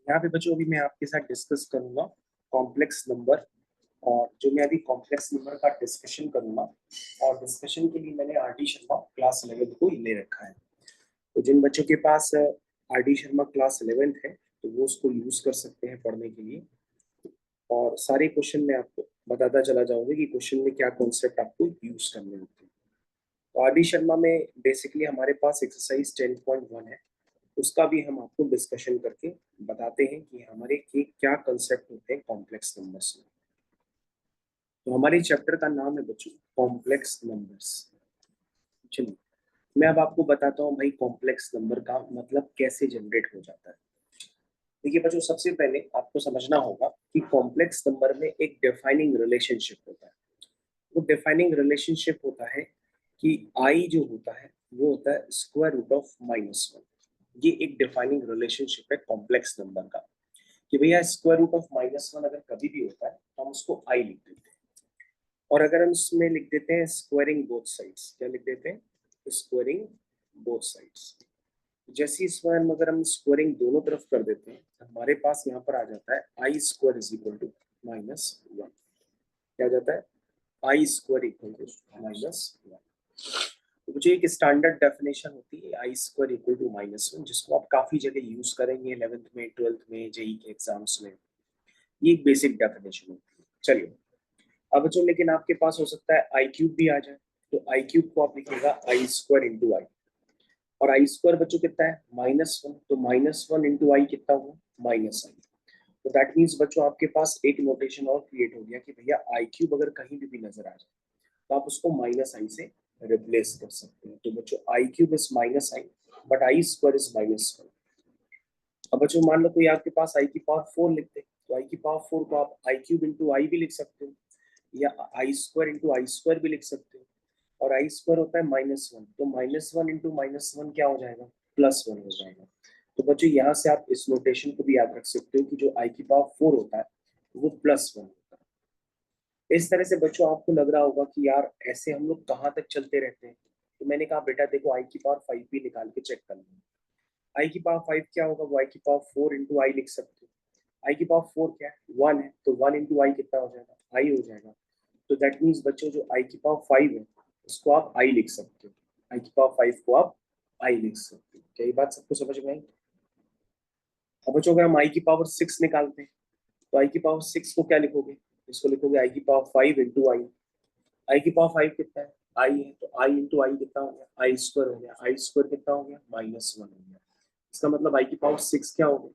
यहाँ पे बच्चों अभी मैं आपके साथ डिस्कस करूंगा कॉम्प्लेक्स नंबर। और जो मैं अभी कॉम्प्लेक्स नंबर का डिस्कशन करूंगा, और डिस्कशन के लिए मैंने आर डी शर्मा क्लास 11 को ले रखा है। तो जिन बच्चों के पास आर डी शर्मा क्लास 11 है तो वो उसको यूज कर सकते हैं पढ़ने के लिए। और सारे क्वेश्चन मैं आपको बताता चला जाऊंगा कि क्वेश्चन में क्या कॉन्सेप्ट आपको यूज करने होते हैं। तो आर डी शर्मा में बेसिकली हमारे पास एक्सरसाइज 10.1 है, उसका भी हम आपको डिस्कशन करके बताते हैं कि हमारे के क्या कंसेप्ट होते हैं कॉम्प्लेक्स नंबर्स में। तो हमारे चैप्टर का नाम है बच्चों कॉम्प्लेक्स नंबर्स। चलिए मैं अब आपको बताता हूँ भाई कॉम्प्लेक्स नंबर का मतलब कैसे जनरेट हो जाता है। देखिए बच्चों, सबसे पहले आपको समझना होगा कि कॉम्प्लेक्स नंबर में एक डिफाइनिंग रिलेशनशिप होता है। वो डिफाइनिंग रिलेशनशिप होता है कि आई जो होता है वो होता है स्क्वायर रूट ऑफ -1। ये एक डिफाइनिंग रिलेशनशिप है कॉम्प्लेक्स नंबर का, कि भैया स्क्वायर रूट ऑफ -1 अगर कभी भी होता है तो हम उसको आई लिख देते हैं। और अगर हम उसमें लिख देते हैं स्क्वायरिंग बोथ साइड्स, क्या लिख देते हैं? Squaring both sides. जैसे इसमें हम अगर हम स्क्वायरिंग दोनों तरफ कर देते हैं तो हमारे पास यहाँ पर आ जाता है आई स्क्वायर इज इक्वल टू -1। क्या आ जाता है? आई स्क्वायर इक्वल टू -1। तो मुझे एक स्टैंडर्ड डेफिनेशन होती है आई स्क्वायर इक्वल टू -1, जिसको आप काफी जगह यूज करेंगे 11th में, 12th में, जेई के एग्जाम्स में। ये एक बेसिक डेफिनेशन होती है। चलिए अब बच्चों, लेकिन आपके पास हो सकता है आई क्यूब भी आ जाए, तो आई क्यूब को आप लिखिएगा आई स्क्वायर इंटू आई। और आई स्क्वायर बच्चों कितना है? -1, तो -1 इंटू आई कितना हुआ? -आई। तो दैट मीन्स बच्चों आपके पास एक नोटेशन और क्रिएट हो गया कि भैया आई क्यूब अगर कहीं भी नजर आ जाए तो आप उसको -आई से रिप्लेस कर सकते हैं। तो बच्चों i cube is -i, but i square is -1। अब बच्चों मान लो कोई आपके पास आई की पावर 4 लिखते हैं, तो आई की पावर 4 को आप आई क्यूब इंटू आई भी लिख सकते हो, या आई स्क्वायर इंटू आई स्क्वायर भी लिख सकते हो। और आई स्क्वायर होता है -1, तो -1 इंटू -1 क्या हो जाएगा? +1 हो जाएगा। तो बच्चों यहाँ से आप इस नोटेशन को भी याद रख सकते हो कि जो आई की पावर 4 होता है वो +1 होता है। इस तरह से बच्चों आपको लग रहा होगा कि यार ऐसे हम लोग कहाँ तक चलते रहते हैं। तो मैंने कहा बेटा देखो आई की पावर 5 भी निकाल के चेक कर लो। आई की पावर 5 क्या होगा? वो आई की पावर 4 इंटू आई लिख सकते हो। आई की पावर 4 क्या है? 1 है, तो 1 इंटू आई कितना हो जाएगा? आई हो जाएगा। तो दैट मीन्स बच्चों जो आई की पावर 5 है उसको आप आई लिख सकते हो। आई की पावर 5 को आप आई लिख सकते हो। क्या ये बात सबको समझ में आई? अब बच्चों अगर हम आई की पावर 6 निकालते हैं तो आई की पावर 6 को क्या लिखोगे? इसको लिखोगे आई की पावर 5 इंटू आई। आई की पावर 5 कितना है? आई है, तो आई इंटू आई कितना हो गया? आई स्क्वायर हो गया। आई स्क्वायर कितना हो गया? -1 हो गया। इसका मतलब आई की पावर 6 क्या हो गया?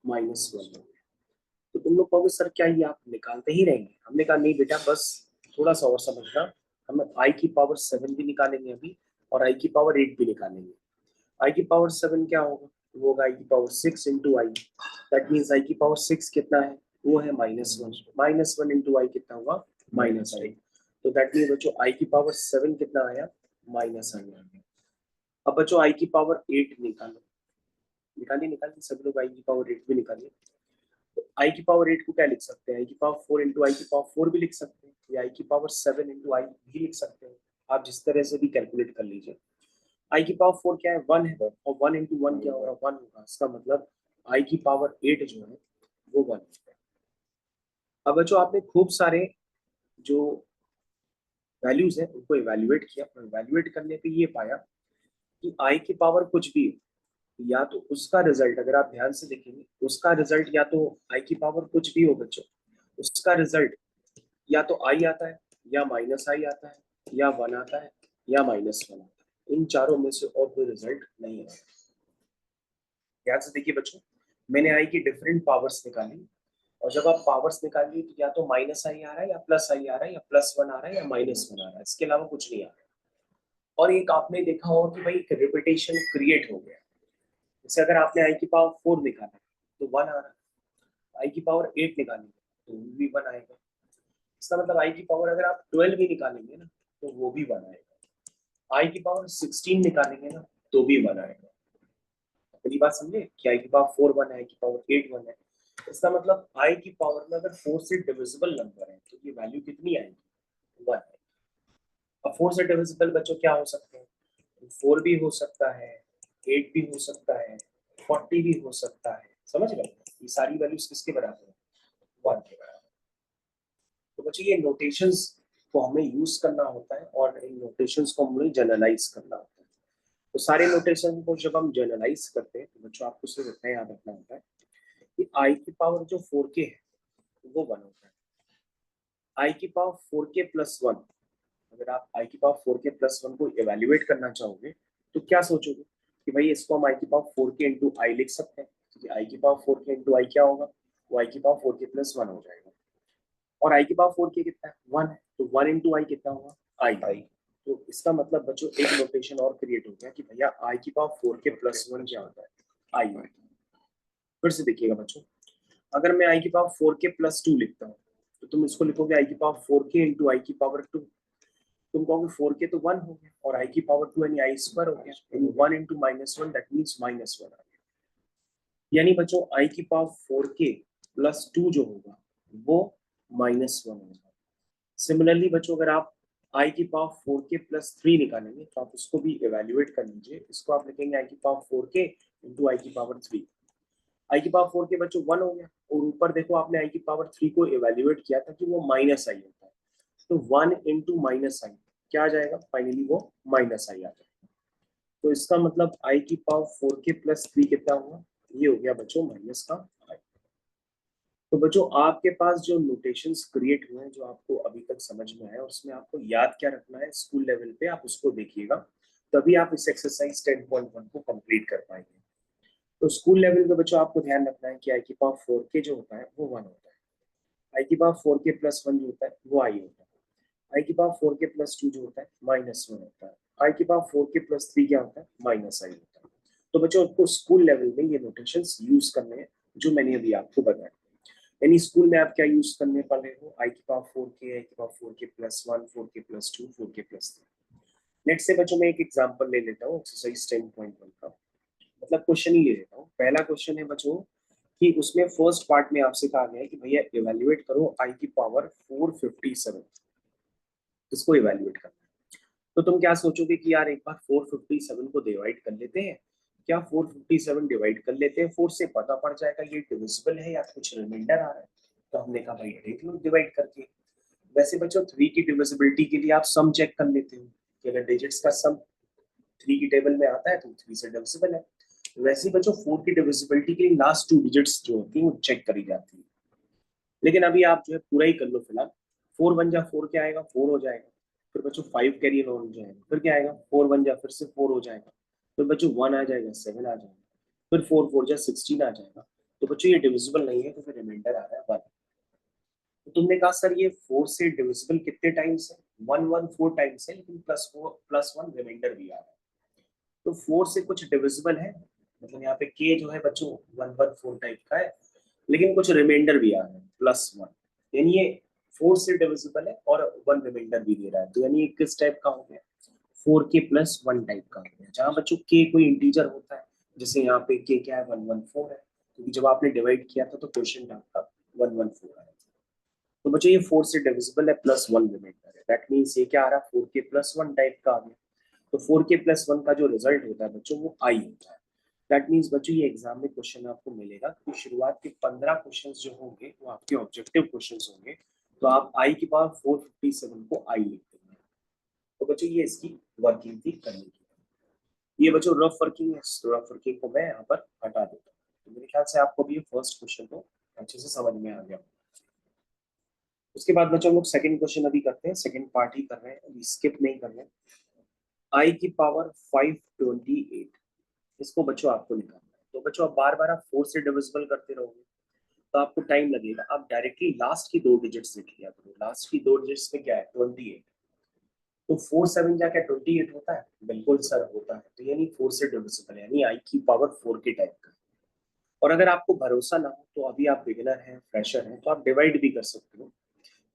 -1 हो गया। तो तुम लोग कहोगे सर क्या ये आप निकालते ही रहेंगे? हमने कहा नहीं बेटा, बस थोड़ा सा और समझना। हम आई की पावर 7 भी निकालेंगे अभी, और आई की पावर 8 भी निकालेंगे। आई की पावर 7 क्या होगा? वो होगा आई की power 6 into I. That means I की पावर 6 कितना है? वो है -1। -1 इंटू आई कितना हुआ? -आई। तो दैट मीन्स बच्चों आई की पावर 7 कितना आया? -आई आ गया। अब बच्चों आई की पावर 8 निकालो। निकालिए निकालिए, सब लोग आई की पावर 8 भी निकालिए। आई की पावर 8 को क्या लिख सकते हैं? आई की पावर 4 इंटू आई की पावर 4 भी लिख सकते हैं, या आई की पावर 7 इंटू आई भी लिख सकते हैं। आप जिस तरह से भी कैलकुलेट कर लीजिए। आई की पावर 4 क्या है? 1 है, और 1 इंटू 1 क्या होगा? 1 होगा। इसका मतलब आई की पावर 8 जो है वो 1 है। अब बच्चों आपने खूब सारे जो वैल्यूज है उनको इवेल्युएट किया, और इवेल्युएट करने पे ये पाया कि आई की पावर कुछ भी हो, या तो उसका रिजल्ट, अगर आप ध्यान से देखेंगे उसका रिजल्ट या तो आई की पावर कुछ भी हो बच्चों, उसका रिजल्ट या तो आई आता है, या -आई आता है, या 1 आता है, या -1 आता है। इन चारों में से और कोई रिजल्ट नहीं है। ध्यान से देखिए बच्चों, मैंने आई की डिफरेंट पावर्स निकाली, और जब आप पावर्स निकालिए तो या तो -आई आ रहा है, या +आई आ रहा है, या +1 आ रहा है, या -1 आ रहा है। इसके अलावा कुछ नहीं आ रहा है। और एक आपने देखा होगा कि भाई एक रिपीटेशन क्रिएट हो गया। जैसे अगर आपने आई की पावर 4 निकाला तो 1 आ रहा है, आई की पावर 8 निकालेंगे तो वो भी 1 आएगा। इसका मतलब आई की पावर अगर आप 12 भी निकालेंगे ना तो वो भी 1 आएगा। आई की पावर 16 निकालेंगे ना तो भी 1 आएगा। पहली बात समझे कि आई की पावर 4 1 है, आई की पावर 8 1 है। इसका मतलब आई की पावर में अगर 4 से डिविजिबल नंबर है तो ये वैल्यू कितनी आएगी? 1 है। अब 4 से डिविजिबल बच्चों क्या हो सकते हैं? 4 भी हो सकता है, 8 भी हो सकता है, 40 भी हो सकता है। समझ गए? ये सारी वैल्यूज किसके बराबर है, 1 के बराबर। तो बच्चों ये नोटेशंस को हमें यूज करना होता है और इन नोटेशंस को हमें जनरलाइज करना होता है। तो सारे नोटेशन को जब हम जनरलाइज करते हैं तो बच्चों आपको सिर्फ इतना याद रखना होता है कि आई की पावर जो 4k है वो 1 होता है। आई की पावर 4k प्लस 1, अगर आप आई की पावर 4k प्लस 1 को इवेल्युएट करना चाहोगे तो क्या सोचोगे कि भाई इसको हम आई की पावर 4k इंटू आई लिख सकते हैं, क्योंकि आई की पावर 4k इंटू आई क्या होगा, वो आई की पावर 4k प्लस 1 हो जाएगा। और आई की पावर 4k कितना है, 1 है, तो 1 इंटू आई कितना होगा, आई। तो इसका मतलब बच्चों एक नोटेशन और क्रिएट हो गया कि भैया आई की पावर 4k प्लस 1 क्या होता है, आई होता है। फिर से देखिएगा बच्चों, अगर मैं आई की पावर 4k प्लस 2 लिखता हूँ तो तुम इसको लिखोगे आई की पावर 4k इंटू आई की पावर 2। तुम कहोगे 4k तो 1 हो गया और आई की पावर 2 यानी आई स्क्वायर हो गया, यानी 1 into minus 1 that means minus 1 आ गया। यानी बच्चों आई की पावर 4k प्लस 2 जो होगा वो माइनस 1 होगा। सिमिलरली बच्चों अगर आप आई की पावर 4k प्लस 3 निकालेंगे तो आप उसको भी इवेल्युएट कर लीजिए। इसको आप लिखेंगे आई की पावर 4k इंटू आई की पावर 3। आई की पावर 4k बच्चों 1 हो गया और ऊपर देखो आपने आई की पावर 3 को इवेल्युएट किया था कि वो माइनस आई होता है, तो 1 इंटू माइनस आई क्या आ जाएगा, फाइनली वो माइनस आई आ जाएगा। तो इसका मतलब आई की पावर 4k प्लस 3 कितना हुआ, ये हो गया बच्चों माइनस का आई। तो बच्चों आपके पास जो नोटेशंस क्रिएट हुए हैं जो आपको अभी तक समझ में आया, उसमें आपको याद क्या रखना है स्कूल लेवल पे, आप उसको देखिएगा तभी आप इस एक्सरसाइज 10.1 को कंप्लीट कर पाएंगे। तो स्कूल लेवल पे बच्चों आपको ध्यान रखना है कि आई की पावर 4k जो होता है वो 1 होता है, आई की पावर 4k प्लस 1 जो होता है वो आई होता है, आई की पावर 4k प्लस 2 जो होता है माइनस 1 होता है, आई की पावर 4k प्लस 3 क्या होता है, माइनस आई होता है। तो बच्चों आपको स्कूल लेवल में ये नोटेशंस यूज करने हैं जो मैंने अभी आपको बताया। यानी स्कूल में आप क्या यूज करने वाले हो, आई की पावर 4k, आई की power 4k plus 1, 4k plus 2, 4k plus 3। Next से बच्चों मैं एक एग्जांपल ले लेता हूँ एक्सरसाइज 10.1 का, मतलब क्वेश्चन ही ले लेता हूँ। पहला क्वेश्चन है बच्चों कि उसमें फर्स्ट पार्ट में आपसे कहा गया है कि भैया इवेल्युएट करो आई की पावर 457, इसको इवेल्युएट करना है। तो तुम क्या सोचोगे कि यार एक बार 457 को डिवाइड कर लेते हैं, क्या 457 डिवाइड कर लेते हैं 4 से, पता पड़ जाएगा ये डिविजिबल है या कुछ रिमाइंडर आ रहा है। तो हमने कहा भाई देख लो डिवाइड करके। वैसे बच्चों 3 की डिविजिबिलिटी के लिए आप सम चेक कर लेते हो कि अगर डिजिट्स का सम 3 की टेबल में आता है तो 3 से डिविजिबल है। वैसे बच्चों 4 की डिविजिबिलिटी के लिए लास्ट 2 डिजिट्स जो होती है वो चेक करी जाती है। लेकिन अभी आप जो है पूरा ही कर लो फिलहाल। 4 1 जा 4 क्या आएगा, 4 हो जाएगा। फिर बच्चों 5 कैरी ऑन हो जाएगा, फिर क्या आएगा 4 1 जा फिर से 4 हो जाएगा। फिर बच्चों 1 आ जाएगा, 7 आ जाएगा, फिर 4 4 जा 16 आ जाएगा। तो बच्चों ये डिविजिबल नहीं है तो फिर रिमाइंडर आ रहा है 1। तो तुमने कहा सर ये 4 से डिविजिबल कितने टाइम्स है, 1 1 4 टाइम्स है, लेकिन प्लस 4 प्लस 1 रिमाइंडर भी आ रहा है। तो 4 से कुछ डिविजिबल है, मतलब यहाँ पे k जो है बच्चों 1 1 4 टाइप का है, लेकिन कुछ रिमाइंडर भी आ रहा है प्लस 1, यानी ये 4 से डिविजिबल है और 1 रिमाइंडर भी दे रहा है। तो यानी किस टाइप का हो गया, 4k प्लस 1 टाइप का हो गया, जहां बच्चों k कोई इंटीजर होता है, जैसे यहाँ पे k क्या है 114 है, क्योंकि जब आपने डिवाइड किया था तो क्वेश्चन आपका 114 आया। तो बच्चों ये 4 से डिविजिबल है, प्लस 1 रिमाइंडर है, दैट मींस ये क्या आ रहा है 4k प्लस 1 टाइप का आ गया। तो 4k प्लस 1 का जो रिजल्ट होता है बच्चों वो आई होता है। दैट मीन्स बच्चों ये एग्जाम में क्वेश्चन आपको मिलेगा कि शुरुआत के 15 क्वेश्चंस जो होंगे वो आपके ऑब्जेक्टिव क्वेश्चंस होंगे, तो आप आई की पावर 457 को आई लिख देंगे। तो बच्चों ये इसकी वर्किंग थी करने की। ये बच्चों रफ वर्किंग है, तो रफ वर्किंग को मैं यहाँ पर हटा देता हूँ। तो मेरे ख्याल से आपको भी ये फर्स्ट क्वेश्चन तो अच्छे से समझ में आ गया। उसके बाद बच्चों हम लोग सेकंड क्वेश्चन अभी करते हैं, सेकंड पार्ट ही कर रहे हैं, अभी स्किप नहीं कर रहे हैं। आई की पावर 528, इसको बच्चों आपको निकालना है। तो बच्चों आप बार बार आप 4 से डिविजिबल करते रहोगे तो आपको टाइम लगेगा। आप डायरेक्टली लास्ट की 2 डिजिट्स लिख लिया करो। लास्ट की 2 डिजिट्स में क्या है 28, तो 4 7 जा क्या 28 होता है, बिल्कुल सर होता है। तो यानी 4 से डिविजिबल है, यानी आई की पावर 4 के टाइप का। और अगर आपको भरोसा ना हो तो अभी आप बिगिनर हैं, फ्रेशर हैं, तो आप डिवाइड भी कर सकते हो।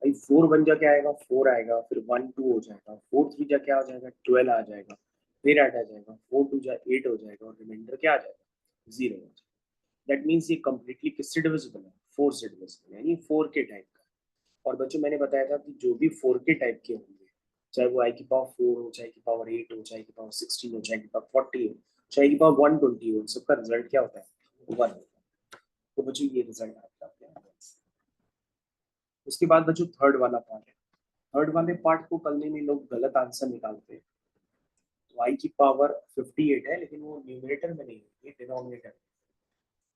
भाई 4 1 जा क्या आएगा 4 आएगा, फिर 1 2 हो जाएगा, 4 3 जा क्या आ जाएगा 12 आ जाएगा, फिर 8 आ जाएगा, 4 2 जा 8 हो जाएगा और रिमाइंडर क्या आ जाएगा 0 हो जाएगा। दैट मीन्स ये कंप्लीटली किससे डिविजिबल है 4 से डिविजिबल, यानी 4 के टाइप का। और बच्चों मैंने बताया था कि जो भी 4 के टाइप के होंगे, चाहे वो आई की पावर 4 हो, चाहे की पावर 8 हो, चाहे की पावर 16 हो, चाहे की पावर 40 हो, चाहे की पावर 120 हो, सबका रिजल्ट क्या होता है 1 होता है। तो बच्चों ये रिजल्ट आता है। उसके बाद बच्चों थर्ड वाला पार्ट है। थर्ड वाले पार्ट को करने में लोग गलत आंसर निकालते हैं। तो आई की पावर 58 है, लेकिन वो न्यूमरेटर में नहीं है, ये डिनोमिनेटर।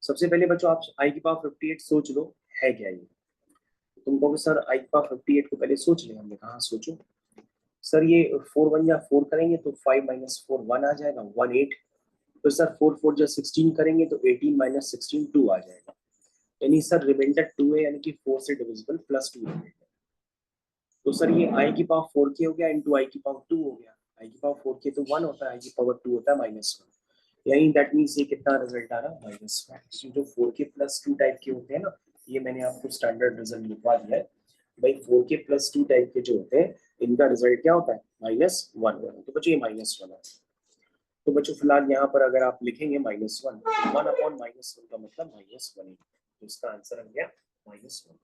सबसे पहले बच्चों आप आई की पावर 58 सोच लो है क्या ये। तुम कहोगे सर आई की पावर 58 को पहले सोच ले। हमने कहा सोचो सर, ये 4 1 या 4 करेंगे तो 5 माइनस 4 1 आ जाएगा, 1 8। तो सर 4 4 जा 16 करेंगे तो 18 माइनस 16 2 आ जाएगा। यानी सर रिमाइंडर 2 है, यानी कि 4 से डिविजिबल प्लस 2 है। तो सर ये आई की पावर 4 के हो गया इंटू आई की पावर 2 हो गया। आई की पावर 4 के तो 1 होता है, आई की पावर 2 होता है -1। यानी दैट मींस ये कितना रिजल्ट आ रहा है -1। जो 4 के प्लस 2 टाइप के होते हैं ना, ये मैंने आपको स्टैंडर्ड रिजल्ट लिखवा दिया है भाई। 4 के प्लस 2 टाइप के जो होते हैं इनका रिजल्ट क्या होता है -1। तो बच्चों ये -1 है। तो बच्चों फिलहाल यहाँ पर अगर आप लिखेंगे -1 तो 1 अपॉन -1 का मतलब -1। तो इसका आंसर आ गया -1।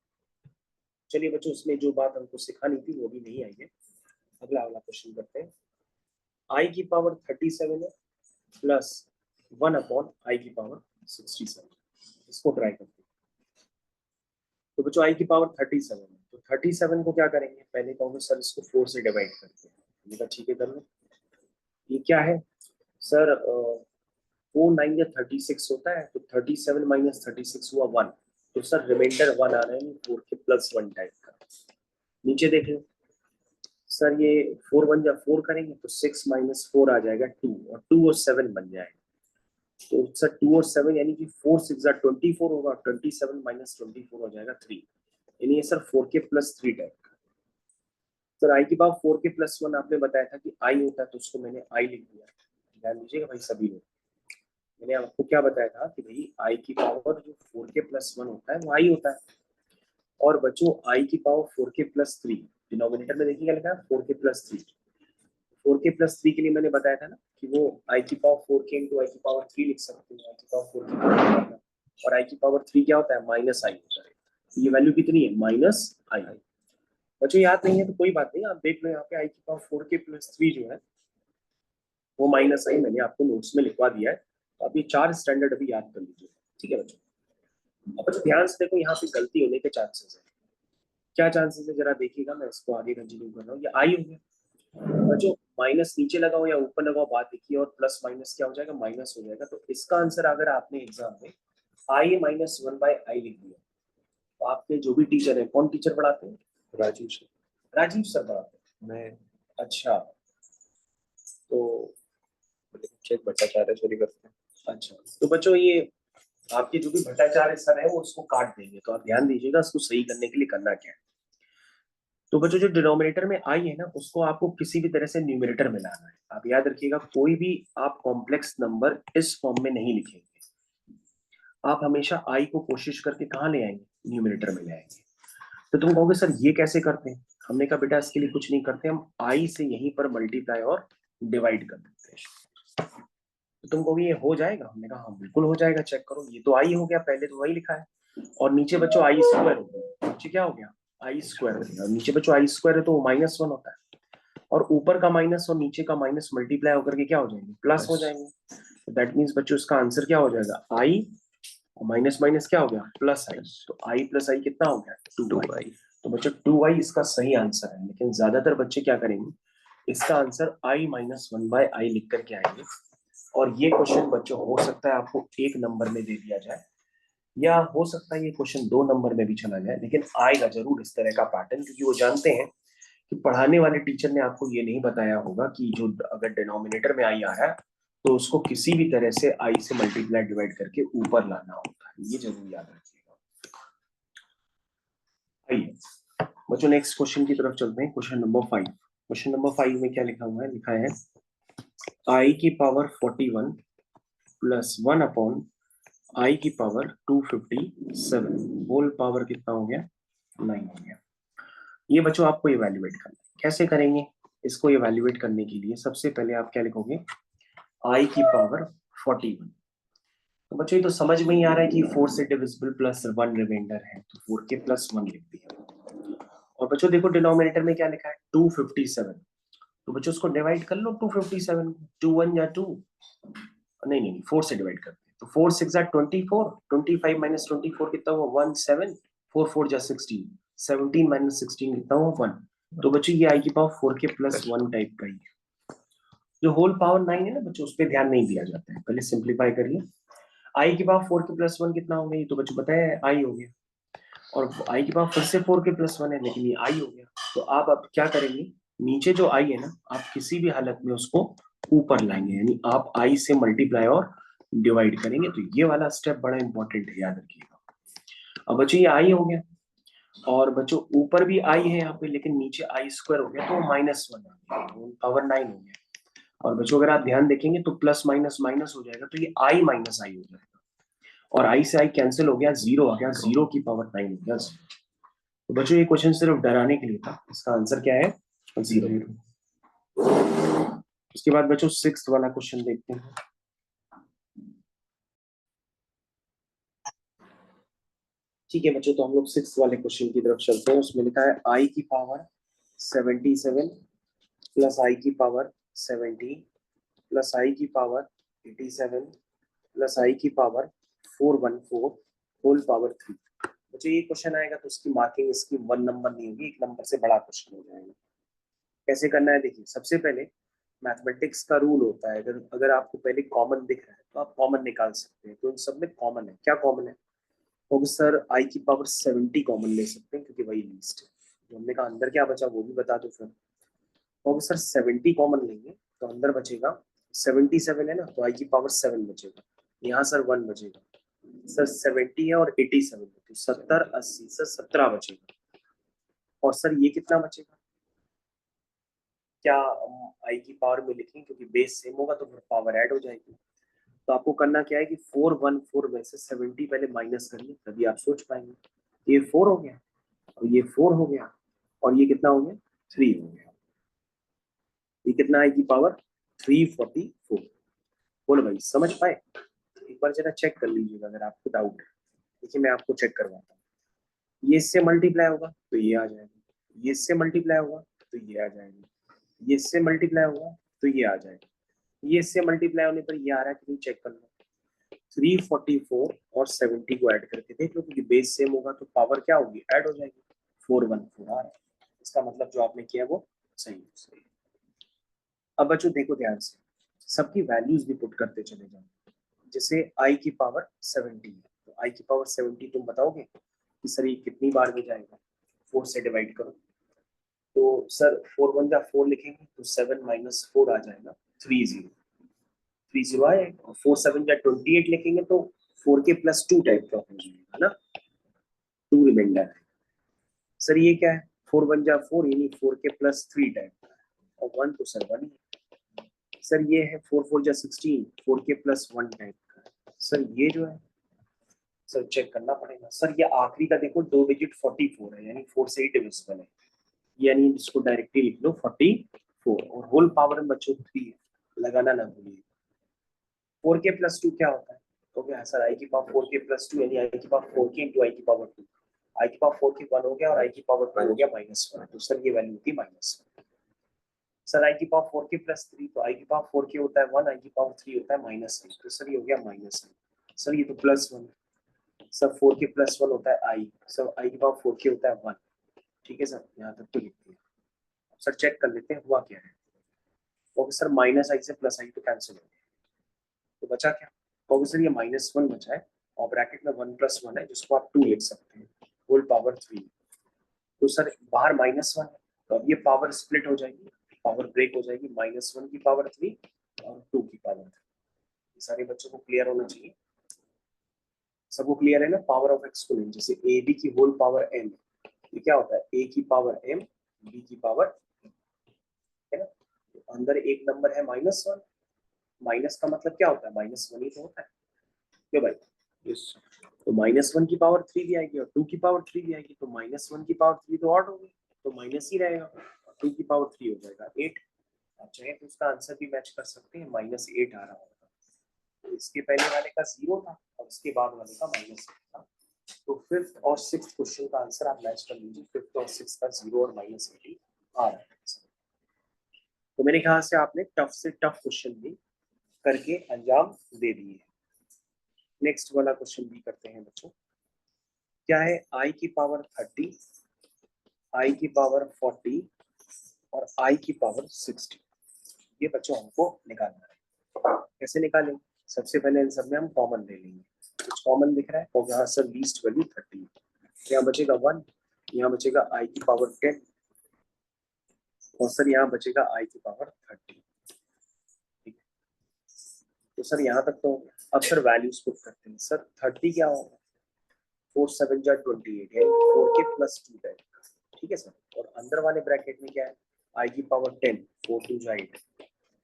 चलिए बच्चों, उसमें जो बात हमको सिखानी थी वो भी नहीं आई है। अगला वाला क्वेश्चन करते हैं। आई की पावर 37 है प्लस 1 अपॉन आई की पावर 67। इसको ट्राई करते हैं। तो बच्चों आई की पावर 37 है, तो 37 को क्या करेंगे, पहले कहोगे सर इसको 4 से डिवाइड करते हैं। हमने कहा ठीक है कर लो। ये क्या है सर, 4 9 या 36 होता है, तो 37 माइनस 36 हुआ 1। तो सर रिमाइंडर 1 आ रहा है 4 के प्लस 1 टाइप का। नीचे देख लो सर, ये 4 1 या 4 करेंगे तो 6 माइनस 4 आ जाएगा 2, और 2 और 7 बन जाएगा। तो सर 2 और 7 यानी कि 4 6 24 होगा, 27 माइनस 24 हो जाएगा 3। यानी ये सर 4 के प्लस 3 टाइप का। सर आई की पावर 4 के प्लस 1 आपने बताया था कि आई होता है, तो उसको मैंने आई लिख दिया। ध्यान दीजिएगा भाई सभी लोग, मैंने आपको क्या बताया था कि भाई आई की पावर जो 4 के प्लस 1 होता है वो आई होता है। और बच्चों आई की पावर 4 के प्लस 3, डिनोमिनेटर में देखिए क्या लिखा है 4 के प्लस 3। 4 के प्लस 3 के लिए मैंने बताया था ना कि वो आई की पावर 4 के इंटू आई की पावर 3 लिख सकते हैं। आई की पावर 4 के, और आई की पावर 3 क्या होता है माइनस आई होता है। ये वैल्यू कितनी है माइनस आई। बच्चों याद नहीं है तो कोई बात नहीं, आप देख लो यहाँ पे आई की पावर 4 के प्लस 3 जो है वो माइनस आई मैंने आपको नोट्स में लिखवा दिया है। तो आप ये 4 स्टैंडर्ड अभी याद कर लीजिए। ठीक है बच्चों, अब बच्चों ध्यान से देखो, यहाँ पे गलती होने के चांसेस है। क्या चांसेस है जरा देखिएगा, मैं इसको आगे कंटिन्यू कर रहा हूँ। ये आई हो गया बच्चों, माइनस नीचे लगाओ या ऊपर लगाओ बात देखिए, और प्लस माइनस क्या हो जाएगा माइनस हो जाएगा। तो इसका आंसर अगर आपने एग्जाम में आई माइनस 1 बाई आई लिख दिया, तो आपके जो भी टीचर है, कौन टीचर पढ़ाते हैं, राजीव सर। राजीव सर पढ़ाते हैं। मैं अच्छा, तो भट्टाचार्य सर करते हैं। अच्छा, तो बच्चों ये आपके जो भी भट्टाचार्य सर है वो उसको काट देंगे, तो आप ध्यान दीजिएगा इसको सही करने के लिए करना क्या है। तो बच्चों जो डिनोमिनेटर में आई है ना, उसको आपको किसी भी तरह से न्यूमरेटर में लाना है। आप याद रखिएगा कोई भी आप कॉम्प्लेक्स नंबर इस फॉर्म में नहीं लिखेंगे। आप हमेशा आई को कोशिश करके कहाँ ले आएंगे, न्यूमरेटर में ले आएंगे। तो तुम कहोगे सर ये कैसे करते हैं। हमने कहा बेटा इसके लिए कुछ नहीं करते, हम आई से यहीं पर मल्टीप्लाई और डिवाइड कर देते हैं। तो तुम कहोगे ये हो जाएगा। हमने कहा हाँ बिल्कुल हो जाएगा, चेक करो। ये तो आई हो गया, पहले तो वही लिखा है, और नीचे बच्चों आई स्क्वायर हो गया। नीचे क्या हो गया आई स्क्वायर हो गया, नीचे बच्चों आई स्क्वायर है तो वो -1 होता है, और ऊपर का माइनस और नीचे का माइनस मल्टीप्लाई होकर के क्या हो जाएंगे प्लस हो जाएंगे। तो दैट मीन्स बच्चों इसका आंसर क्या हो जाएगा आई माइनस माइनस क्या हो गया प्लस आई। तो आई प्लस आई कितना हो गया 2i। तो बच्चों 2i इसका सही आंसर है, लेकिन ज्यादातर बच्चे क्या करेंगे इसका आंसर i माइनस 1 बाय आई लिख करके आएंगे। और ये क्वेश्चन बच्चों हो सकता है आपको 1 नंबर में दे दिया जाए, या हो सकता है ये क्वेश्चन 2 नंबर में भी चला जाए, लेकिन आएगा जरूर इस तरह का पैटर्न, क्योंकि वो जानते हैं कि पढ़ाने वाले टीचर ने आपको ये नहीं बताया होगा कि जो अगर डिनोमिनेटर में आई आ रहा है तो उसको किसी भी तरह से आई से मल्टीप्लाई डिवाइड करके ऊपर लाना होता है। ये जरूर याद रखिएगा। आइए बच्चों नेक्स्ट क्वेश्चन की तरफ चलते हैं। Question number 5। क्वेश्चन नंबर 5 में क्या लिखा हुआ है, लिखा है आई की पावर 41 प्लस 1 अपॉन आई की पावर 257 होल पावर कितना हो गया 9 हो गया। ये बच्चों आपको इवैल्यूएट करना है। कैसे करेंगे इसको इवैल्यूएट करने के लिए, सबसे पहले आप क्या लिखोगे आई की पावर 41। तो बच्चों ये तो समझ में ही आ रहा है कि 4 से डिविजिबल प्लस 1 रिमाइंडर है, तो 4 के प्लस 1 लिख दिया। और बच्चों देखो डिनोमिनेटर में क्या लिखा है 257। तो बच्चों उसको डिवाइड कर लो 257 को, 2 1 या 2, नहीं 4 से डिवाइड करते हैं। तो 4 6 24, 25 माइनस 24 कितना हुआ 1 7, 4 4 जा 16, 17 माइनस 16 कितना हुआ 1। तो बच्चों ये आई की पावर 4 के प्लस 1 टाइप का ही है। जो होल पावर 9 है ना बच्चों, उस पर ध्यान नहीं दिया जाता है, पहले सिंप्लीफाई करिए। आई की पावर 4 के प्लस 1 कितना हो गया, ये तो बच्चों पता है आई हो गया, और आई की पावर फिर से 4 के प्लस 1 है, लेकिन ये आई हो गया। तो आप अब क्या करेंगे, नीचे जो आई है ना, आप किसी भी हालत में उसको ऊपर लाएंगे, यानी आप आई से मल्टीप्लाई और डिवाइड करेंगे। तो ये वाला स्टेप बड़ा इंपॉर्टेंट है, याद रखिएगा। अब बच्चों ये आई हो गया, और बच्चों ऊपर भी आई है यहाँ पे, लेकिन नीचे आई स्क्वायर हो गया, तो -1 आ गया, पावर 9 हो गया। और बच्चों अगर आप ध्यान देखेंगे तो प्लस माइनस माइनस हो जाएगा, तो ये आई माइनस आई हो जाएगा, और आई से आई कैंसिल हो गया, 0 आ गया, 0 की पावर 9 हो गया। तो बच्चों ये क्वेश्चन सिर्फ डराने के लिए था, इसका आंसर क्या है 0। उसके बाद बच्चों 6th वाला क्वेश्चन देखते हैं। ठीक है बच्चों, तो हम लोग 6th वाले क्वेश्चन की तरफ चलते हैं। उसमें लिखा है आई की पावर 77 प्लस आई की पावर 70 प्लस आई की पावर 87 प्लस आई की पावर 414 होल पावर 3। बच्चों ये क्वेश्चन आएगा तो उसकी मार्किंग इसकी 1 नंबर नहीं होगी, 1 नंबर से बड़ा क्वेश्चन हो जाएगा। कैसे करना है देखिए, सबसे पहले मैथमेटिक्स का रूल होता है, अगर अगर आपको पहले कॉमन दिख रहा है तो आप कॉमन निकाल सकते हैं। तो इन सब में कॉमन है, क्या कॉमन है, तो सर आई की पावर 70 कॉमन ले सकते हैं, क्योंकि वही लीस्ट है। तो हमने कहा अंदर क्या बचा वो भी बता दो फिर। तो सर 70 कॉमन लेंगे तो अंदर बचेगा 77 है ना, तो आई की पावर 7 बचेगा, यहाँ सर 1 बचेगा। सर 70 है और 87 है, तो 70 80 सर 17 बचेगा। और सर ये कितना बचेगा, क्या आई की पावर में लिखेंगे, क्योंकि बेस सेम होगा तो फिर पावर ऐड हो जाएगी। तो आपको करना क्या है कि 414 में से 70 पहले माइनस करिए, तभी आप सोच पाएंगे। ये 4 हो गया, और ये 4 हो गया, और ये कितना हो गया 3 हो गया। ये कितना है की पावर 344। बोलो भाई समझ पाए। एक बार जरा चेक कर लीजिएगा अगर आपको डाउट है। देखिए मैं आपको चेक करवाता हूँ। ये इससे मल्टीप्लाई होगा तो ये आ जाएगा, ये इससे मल्टीप्लाई होगा तो ये आ जाएगा, ये इससे मल्टीप्लाई होगा तो ये आ जाएगा, ये इससे मल्टीप्लाई होने पर ये आ रहा है कि नहीं चेक कर लो। 344 और 70 को ऐड करके देख लो, क्योंकि बेस सेम होगा तो पावर क्या होगी ऐड हो जाएगी। 414 आ रहा है, इसका मतलब जो आपने किया वो सही है। अब बच्चों देखो ध्यान से, सबकी वैल्यूज भी पुट करते चले जाओ। जैसे आई की पावर 70 है, तो आई की पावर 70 तुम बताओगे कि सर ये कितनी बार में जाएगा, 4 से डिवाइड करो। तो सर 4 1 जा 4 लिखेंगे तो 7 माइनस 4 आ जाएगा 30, 30 आएगा। और 4 7 जा 28 लिखेंगे तो 4 के प्लस 2 टाइप का हो जाएगा ना, 2 रिमाइंडर है। सर ये क्या है, 4 1 जा 4 यानी 4 के प्लस 3 टाइप का, और 1 तो सर 1 ही है। सर ये है 4 4 जा 16, 4 के प्लस 1 टाइप का। सर ये जो है सर चेक करना पड़ेगा। सर ये आखिरी का देखो 2 डिजिट 44 है, यानी 4 से ही डिविजिबल है, यानी इसको डायरेक्टली लिख लो 44, और होल पावर में बच्चों 3 है, लगाना ना भूलिए। 4 के प्लस 2 क्या होता है, तो क्या सर आई की पावर 4 के प्लस 2 यानी आई की पावर 4 के इंटू आई की पावर 2। आई की पावर 4 की 1 हो गया, और आई की पावर 2 हो गया -1, तो सर ये वैल्यू होती -1। सर आई की पावर 4 के प्लस 3, तो आई की पावर 4 के होता है 1, आई की पावर 3 होता है -1, तो सर ये हो गया -1। सर ये तो +1, सर 4 के प्लस 1 होता है आई, सर आई की पावर 4 के होता है 1। ठीक है सर, यहाँ तक तो लिखते हैं। सर चेक कर लेते हैं हुआ क्या है। ओके सर, माइनस आई से प्लस आई तो कैंसिल हो गया, तो बचा क्या, ओके सर ये -1 बचा है, और ब्रैकेट में 1 + 1 है, जिसको आप 2 लिख सकते हैं, होल पावर 3। तो सर बाहर -1 है, तो अब ये पावर स्प्लिट हो जाएगी, पावर ब्रेक हो जाएगी, -1 की पावर 3 और 2 की पावर 3। सारे बच्चों को क्लियर होना चाहिए, सबको क्लियर है ना। पावर ऑफ एक्सपोनेंट, जैसे ए बी की होल पावर m, ये क्या होता है a की पावर m b की पावर, है ना। तो अंदर एक नंबर है -1, माइनस का मतलब क्या होता है -1 ही तो होता है, क्यों भाई। यस, तो -1 की पावर 3 भी आएगी और 2 की पावर 3 भी आएगी, तो -1 की पावर 3 तो ऑड होगी, तो माइनस ही रहेगा, 2 की पावर 3 हो जाएगा 8। आप चाहे तो उसका आंसर भी मैच कर सकते हैं, -8 आ रहा होगा। तो इसके पहले वाले का 0 था और इसके बाद वाले का -8 था। तो 5th और 6th क्वेश्चन का आंसर आप मैच कर लीजिए, 5th और 6th का 0 और -8 आ रहा है। तो मेरे ख्याल से आपने टफ से टफ क्वेश्चन भी करके अंजाम दे दिए। नेक्स्ट वाला क्वेश्चन भी करते हैं बच्चों। क्या है i की पावर 30, i की पावर 40 और i की पावर 60। ये बच्चों हमको निकालना है। कैसे निकालें? सबसे पहले इन सब में हम कॉमन ले लेंगे। कुछ कॉमन दिख रहा है और यहाँ सर लीस्ट वैल्यू 30, यहाँ बचेगा 1, यहाँ बचेगा i की पावर 10 और सर यहाँ बचेगा i की पावर 30। तो सर यहाँ तक तो अब सर वैल्यूज पुट करते हैं। सर 30 क्या होगा? 4 7 जा 28 यानी 4k प्लस 2 टाइप। ठीक है सर। और अंदर वाले ब्रैकेट में क्या है? i की पावर 10 4 2 जा 8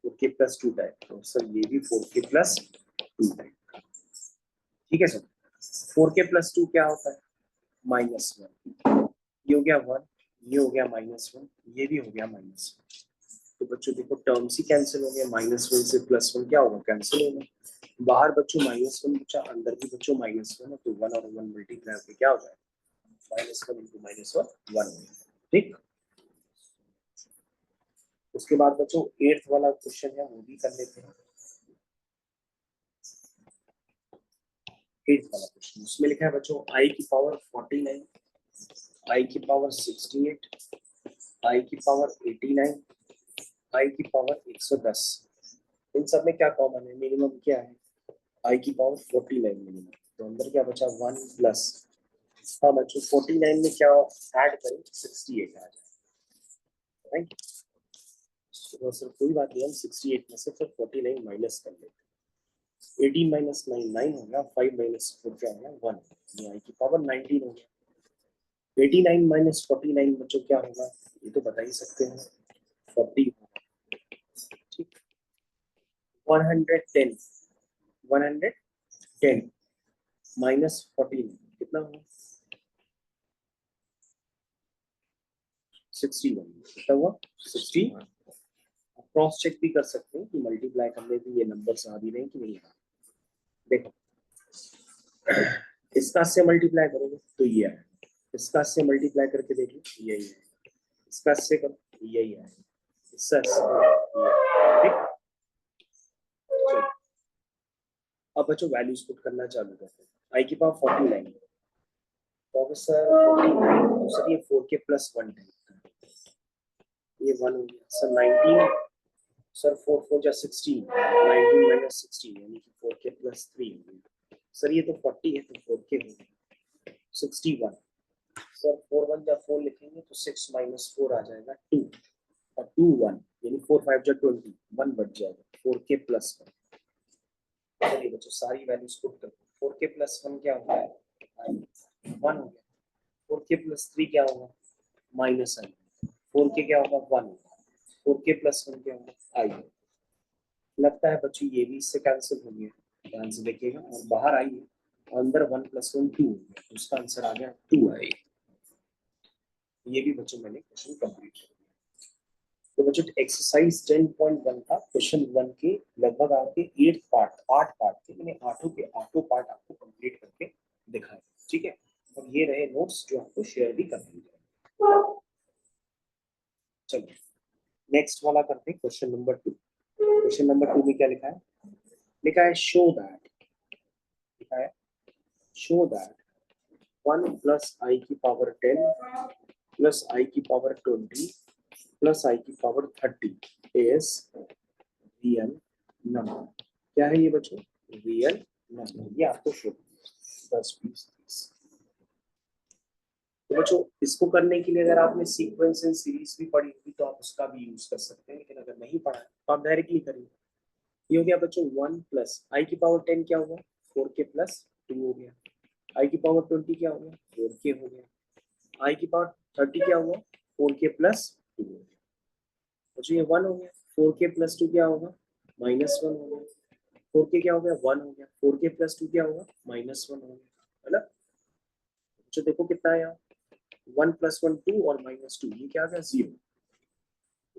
4k प्लस 2 टाइप। तो सर ये भी 4k प्लस 2 टाइप। ठीक है सर। 4k प्लस 2 क्या होता है? -1। ये हो गया 1, ये हो गया -1, ये भी हो गया -1। तो बच्चों देखो टर्म्स ही कैंसिल हो गए। -1 से +1 क्या होगा? कैंसिल होगा। बाहर बच्चों -1 बचा, अंदर भी बच्चों -1 है। तो 1 और 1 मल्टीप्लाई होकर क्या हो जाएगा? -1 × -1 1। ठीक। उसके बाद बच्चों 8th वाला क्वेश्चन है वो भी कर लेते हैं। 8th वाला क्वेश्चन उसमें लिखा है बच्चों i की पावर 49, i की पावर 68, i की पावर 89, i की पावर 110। इन सब में क्या कॉमन है? मिनिमम क्या है? i की पावर 49 मिनिमम। तो अंदर क्या बचा? 1 प्लस, हाँ बच्चों 49 में क्या ऐड करें? 68 आ जाए। राइट। तो सर कोई बात नहीं, हम 68 में से फिर 49 माइनस कर लेते हैं। 18 माइनस 9 9 हो गया, 5 माइनस 4 क्या हो गया? 1। ये i की पावर 19 हो गया। 89 माइनस 49 बच्चों क्या होगा? ये तो बता ही सकते हैं, 40। ठीक। 110 माइनस 14 कितना होगा? 61। कितना हुआ? 60। क्रॉस चेक भी कर सकते हैं कि मल्टीप्लाई करने पे ये नंबर्स आ भी रहे हैं कि नहीं आ। देखो इसका से मल्टीप्लाई करोगे तो ये आए, इसका से मल्टीप्लाई करके देखो यही है, इसका से करो यही है, इसका ठीक। अब बच्चों वैल्यूज पुट करना चालू करते हैं। i की पावर 49 तो सर 49 तो सर ये 4k प्लस 1 है, ये 1 हो गया सर। 19 सर 4 4 जा 16, 19 माइनस 16 यानी कि 4k प्लस 3 हो गया। सर ये तो 40 है तो 4k हो गया। 61 सर 4 1 जा 4 लिखेंगे तो 6 माइनस 4 आ जाएगा 2 और 2 1 यानी 4 5 जा 20 1 बच जाएगा 4k प्लस 1। चलिए बच्चों सारी वैल्यूज पुट करते हैं। 4k प्लस 1 क्या होगा? 1 हो गया। 4k प्लस 3 क्या होगा? -i। 4k क्या होगा? 1 होगा। 4k प्लस 1 क्या होगा? i। लगता है बच्चों ये भी इससे कैंसिल हो गया, ध्यान से देखिएगा। और बाहर आई है और अंदर 1 + 1 2 हो गया, तो उसका आंसर आ गया 2i। ये भी बच्चों मैंने क्वेश्चन कंप्लीट कर दिया। तो बच्चों एक्सरसाइज 10.1 का क्वेश्चन 1 के लगभग आपके 8 पार्ट थे। मैंने आठों के आठों पार्ट आपको कंप्लीट करके दिखाए। ठीक है। और ये रहे नोट्स जो आपको शेयर भी कर दिए। चलिए नेक्स्ट वाला करते हैं, क्वेश्चन नंबर 2। क्वेश्चन नंबर 2 में क्या लिखा है? लिखा है शो दैट, लिखा है शो दैट 1 प्लस i की पावर 10 प्लस i की पावर 20 प्लस i की पावर 30 इज रियल नंबर। क्या है ये बच्चों? Real number. ये आपको शो 10 20 30। तो बच्चों इसको करने के लिए अगर आपने सीक्वेंस एंड सीरीज भी पढ़ी होगी तो आप उसका भी यूज कर सकते हैं, लेकिन अगर नहीं पढ़ा तो आप डायरेक्टली करिए। ये हो गया बच्चों 1 प्लस i की पावर 10 क्या होगा? 4k प्लस 2 हो गया। i की पावर 20 क्या हो गया? 4k हो गया। i की पावर 30 क्या हुआ? 4k प्लस 2 हो गया। बच्चों ये 1 हो गया। 4k प्लस 2 क्या होगा? -1 हो गया। 4k क्या हो गया? 1 हो गया। 4k प्लस 2 क्या होगा? -1 हो गया, है ना? बच्चों देखो कितना है यहाँ? 1 + 1 2 और -2, ये क्या आ गया? 0।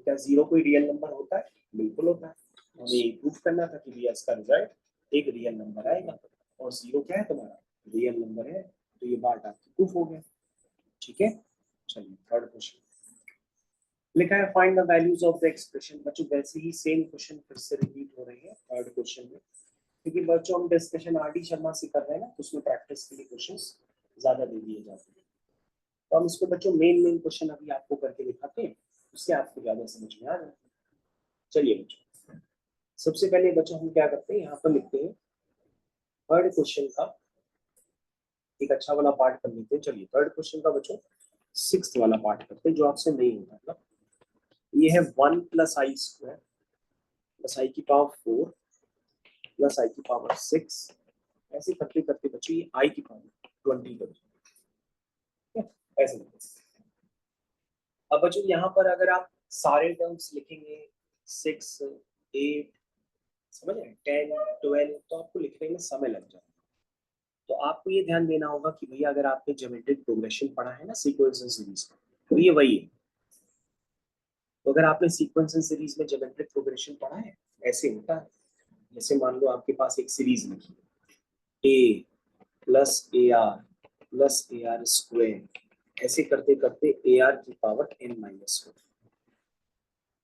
क्या 0 कोई रियल नंबर होता है? बिल्कुल होता है। हमें ये प्रूफ करना था कि भैया इसका रिजल्ट एक रियल नंबर आएगा और 0 क्या है तुम्हारा? रियल नंबर है। तो ये बात आपकी प्रूफ हो गया। ठीक है। चलिए थर्ड क्वेश्चन लिखा है find the values of the expression. बच्चों वैसे ही सेम क्वेश्चन फिर से रिपीट हो रही है थर्ड क्वेश्चन में। क्योंकि बच्चों हम डिस्कशन आरडी शर्मा से कर रहे हैं ना, तो उसमें प्रैक्टिस के लिए क्वेश्चंस ज्यादा दे दिए जाते हैं। तो हम इसको बच्चों मेन क्वेश्चन अभी आपको करके दिखाते हैं, उससे आपको ज्यादा समझ में आ जाए। चलिए बच्चों, सबसे पहले बच्चों हम क्या करते हैं, यहाँ पर लिखते हैं थर्ड क्वेश्चन का एक अच्छा वाला पार्ट कर लेते हैं। चलिए थर्ड क्वेश्चन का बच्चों सिक्स्थ वाला पार्ट करते हैं, जो आपसे नहीं होता है ना। ये है 1 + i² प्लस आई की पावर 4 प्लस आई की पावर 6, ऐसे करते करते बच्चों ये आई की पावर 20 कर ऐसे। अब बच्चों यहाँ पर अगर आप सारे टर्म्स लिखेंगे 6, 8, समझ रहे हैं, 10, 12, तो आपको लिखने में समय लग जाएगा। तो आपको ये ध्यान देना होगा कि भैया अगर आपने ज्योमेट्रिक प्रोग्रेशन पढ़ा है ना सीक्वेंस एंड सीरीज में, तो ये वही है। तो अगर आपने सीक्वेंस एंड सीरीज में ज्योमेट्रिक प्रोग्रेशन पढ़ा है, ऐसे होता है। जैसे मान लो आपके पास एक सीरीज लिखी है, a plus a r plus a r square, ऐसे करते करते ए आर की पावर n-1।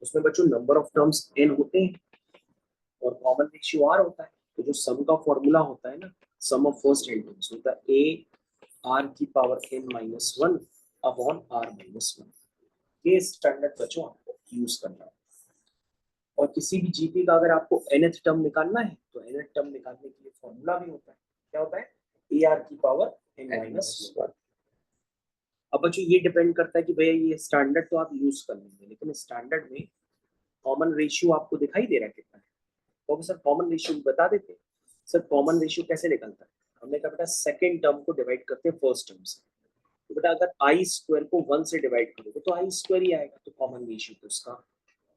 उसमें बच्चों नंबर ऑफ टर्म्स n होते हैं और कॉमन रेशियो r होता है। तो जो सम का फॉर्मूला होता है ना, सम ऑफ फर्स्ट n टर्म्स होता है a r की पावर n-1 अपॉन r-1। ये स्टैंडर्ड बच्चों आपको यूज करना है। और किसी भी जीपी का अगर आपको nth टर्म निकालना है, तो nth टर्म निकालने के लिए फॉर्मूला भी होता है। क्या होता है? ए आर की पावर n-1। अब बच्चों ये डिपेंड करता है कि भैया ये स्टैंडर्ड तो आप यूज कर लेंगे, लेकिन स्टैंडर्ड में कॉमन रेशियो आपको दिखाई दे रहा है कितना है? तो सर कॉमन रेशियो बता देते हैं। सर कॉमन रेशियो कैसे निकलता है? हमने कहा बेटा सेकंड टर्म को डिवाइड करते हैं फर्स्ट टर्म से। तो बेटा अगर आई स्क्वायर को 1 से डिवाइड करोगे तो आई स्क्वायर ही आएगा, तो कॉमन रेशियो तो उसका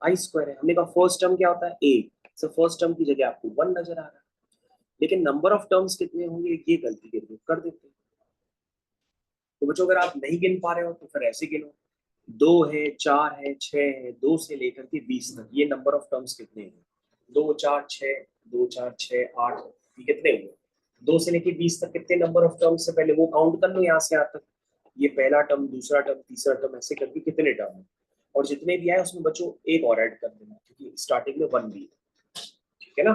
आई स्क्वायर है। हमने कहा फर्स्ट टर्म क्या होता है? ए। सर फर्स्ट टर्म की जगह आपको 1 नजर आ रहा है, लेकिन नंबर ऑफ टर्म्स कितने होंगे ये गलती कर देते हैं। तो बच्चों अगर आप नहीं गिन पा रहे हो तो फिर ऐसे गिनो, 2 है, 4 है, 6 है, 2 से लेकर के 20 तक, ये नंबर ऑफ टर्म्स कितने हैं? 2 4 6, 2 4 6 8, ये कितने हुए? 2 से लेके 20 तक कितने नंबर ऑफ टर्म्स से पहले वो काउंट कर लो यहाँ से यहाँ तक। ये पहला टर्म, दूसरा टर्म, तीसरा टर्म, ऐसे करके कितने टर्म है। और जितने भी आए उसमें बच्चों एक और ऐड कर देना, क्योंकि स्टार्टिंग में 1 भी है, ठीक है ना।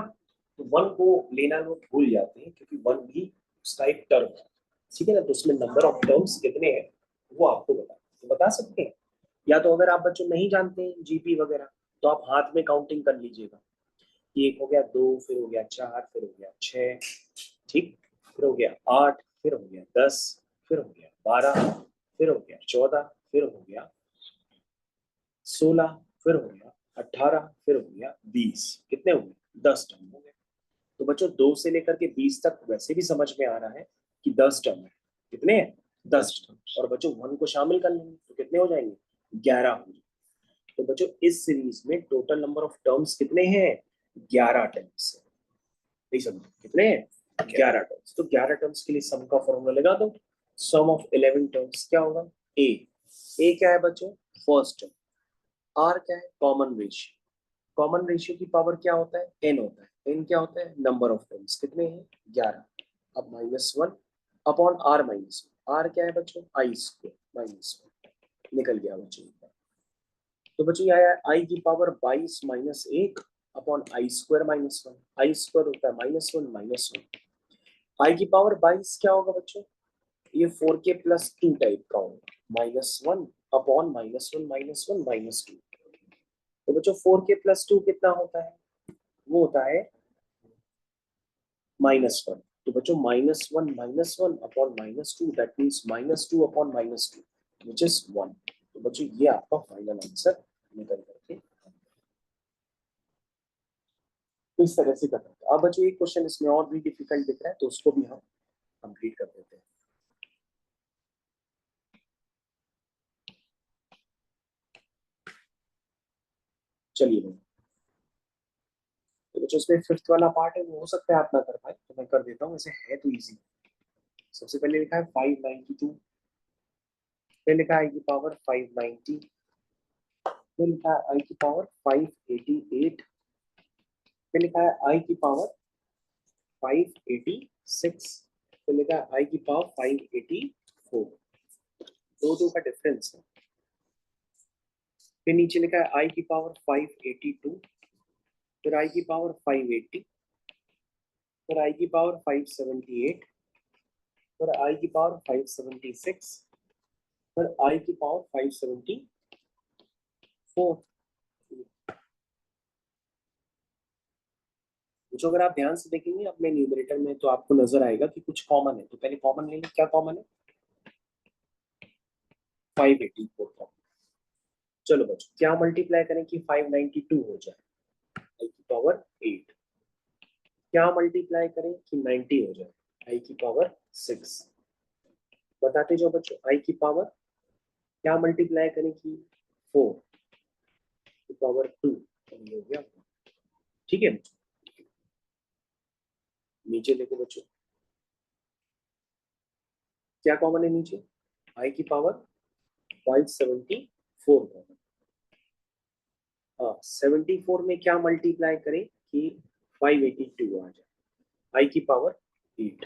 तो 1 को लेना लोग भूल जाते हैं, क्योंकि 1 भी उसका एक टर्म है, ठीक है ना। तो उसमें नंबर ऑफ टर्म्स कितने हैं वो आपको बता सकते हैं। या तो अगर आप बच्चों नहीं जानते हैं जीपी वगैरह, तो आप हाथ में काउंटिंग कर लीजिएगा। एक हो गया, 2, फिर हो गया 4, फिर हो गया 6, ठीक, फिर हो गया 8, फिर हो गया 10, फिर हो गया 12, फिर हो गया 14, फिर हो गया 16, फिर हो गया 18, फिर हो गया 20। कितने हो गए? 10 टर्म हो गए। तो बच्चों 2 से लेकर के 20 तक वैसे भी समझ में आ रहा है कि 10 टर्म है। कितने हैं? 10 टर्म। और बच्चों 1 को शामिल कर लेंगे तो कितने हो जाएंगे? 11 हो जाएंगे। तो बच्चों इस सीरीज में टोटल नंबर ऑफ टर्म्स कितने हैं? 11 टर्म्स। नहीं समझे कितने हैं? 11 टर्म्स। तो 11 टर्म्स के लिए सम का फॉर्मूला लगा दो। सम ऑफ 11 टर्म्स क्या होगा? ए। ए क्या है बच्चों? First term. आर क्या है? Common ratio. कॉमन रेशियो की पावर क्या होता है? एन होता है। एन क्या होता है? Number of terms. कितने हैं? 11। अब -1 अपॉन r-1। आर क्या है बच्चों? आई स्क्वायर -1। निकल गया बच्चों। तो बच्चों ये आया आई की power 22 - 1 upon I square -1। I square होता है -1 -1। आई की पावर 22 क्या होगा बच्चों? ये 4k+2 टाइप का होगा, -1 अपॉन -1 -1 -2। तो बच्चों 4k+2 कितना होता है? वो होता है -1। तो बच्चों -1 -1 upon -2, that means -2 upon -2 which is 1। तो बच्चों ये आपका फाइनल आंसर निकल करके इस तरह से करना है। अब बच्चों एक क्वेश्चन इसमें और भी डिफिकल्ट दिख रहा है, तो उसको भी हम कंप्लीट कर देते हैं। चलिए भाई, तो बच्चों इसमें फिफ्थ वाला पार्ट है, वो हो सकता है आप ना कर पाए, तो मैं कर देता हूँ। वैसे है तो इजी। सबसे पहले लिखा है 592, फिर लिखा है आई की पावर 590, फिर लिखा है आई की पावर 588, फिर लिखा है आई की पावर 586, फिर लिखा है आई की पावर 584। दो दो का डिफरेंस है। फिर नीचे लिखा है आई की पावर 582, फिर आई की पावर 580, फिर i की पावर 578, फिर i की पावर 576, फिर i की पावर 574। जो अगर आप ध्यान से देखेंगे अपने न्यूमरेटर में तो आपको नजर आएगा कि कुछ कॉमन है, तो पहले कॉमन ले लें। क्या कॉमन है? 584 कॉमन। चलो बच्चों, क्या मल्टीप्लाई करें कि 592 हो जाए? i की पावर 8। क्या मल्टीप्लाई करें कि 90 हो जाए? i की पावर 6। बताते जाओ बच्चों, i की पावर क्या मल्टीप्लाई करें कि 4 की पावर 2। हो गया। ठीक है, नीचे देखो बच्चों, क्या कॉमन है नीचे? i की पावर 574 कॉमन। हाँ, 74 में क्या मल्टीप्लाई करें कि 582 आ जाए? i की पावर 8।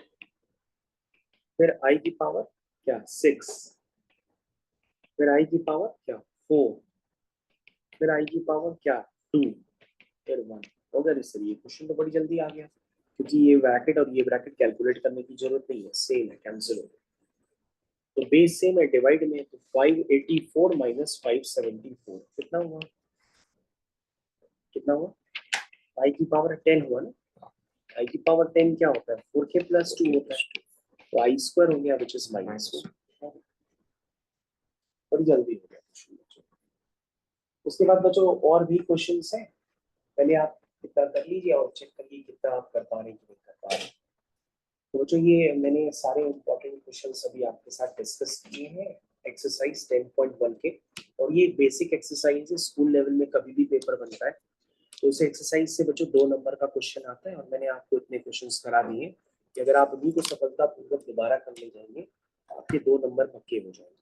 फिर i की पावर क्या? 6। फिर i की पावर क्या? 4। फिर i की पावर क्या? 2। फिर 1। अगर सर ये क्वेश्चन तो बड़ी जल्दी आ गया, क्योंकि ये ब्रैकेट और ये ब्रैकेट कैलकुलेट करने की जरूरत नहीं है, सेम है, कैंसिल हो गया। तो बेस सेम है, डिवाइड में तो 584 माइनस 574 कितना हुआ? कितना हुआ? i की पावर 10 हुआ ना? i की पावर 10 क्या होता है? 4k प्लस 2 होता है, तो i स्क्वायर हो गया विच इज -2। बड़ी जल्दी हो गया क्वेश्चन बच्चों। उसके बाद बच्चों और भी क्वेश्चंस हैं, पहले आप कितना कर लीजिए और चेक करिए कितना आप कर पा रहे हैं कि नहीं कर पा रहे हैं। तो बच्चों ये मैंने सारे इंपॉर्टेंट क्वेश्चंस अभी आपके साथ डिस्कस किए हैं एक्सरसाइज 10.1 के, और ये बेसिक एक्सरसाइज है, स्कूल लेवल में कभी भी पेपर बनता है तो इस एक्सरसाइज से बच्चों 2 नंबर का क्वेश्चन आता है, और मैंने आपको इतने क्वेश्चंस करा दिए कि अगर आप उन्हीं को सफलतापूर्वक दोबारा करने जाएंगे आपके 2 नंबर पक्के हो जाएंगे।